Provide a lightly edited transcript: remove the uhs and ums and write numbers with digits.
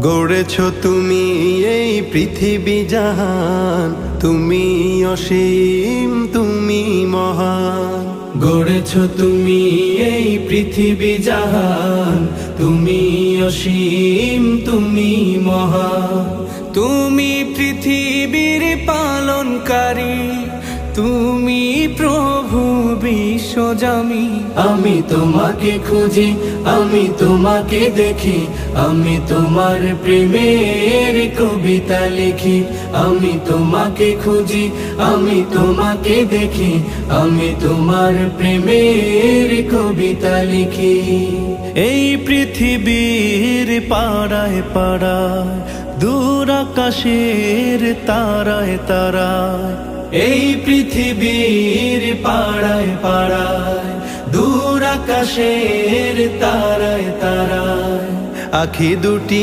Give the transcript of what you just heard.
গড়েছ তুমি এই পৃথিবী জাহান, তুমি অসীম তুমি মহান। গড়েছ তুমি এই পৃথিবী জাহান, তুমি অসীম তুমি মহান। তুমি পৃথিবীর পালনকারী, তুমি প্রভু বিশ্বজামি। আমি তোমাকে খুঁজি, আমি তোমাকে দেখি, আমি তোমার প্রেমের কবিতা লিখি। আমি তোমাকে খুঁজি, আমি তোমাকে দেখি, আমি তোমার প্রেমের কবিতা লিখি। এই পৃথিবীর পাড়ায় পাড়ায়, দূর আকাশের তারায় তারায়। এই পৃথিবীর পাড়ায় পাড়ায়, দূর আকাশের তারায় তারায়। আখি দুটি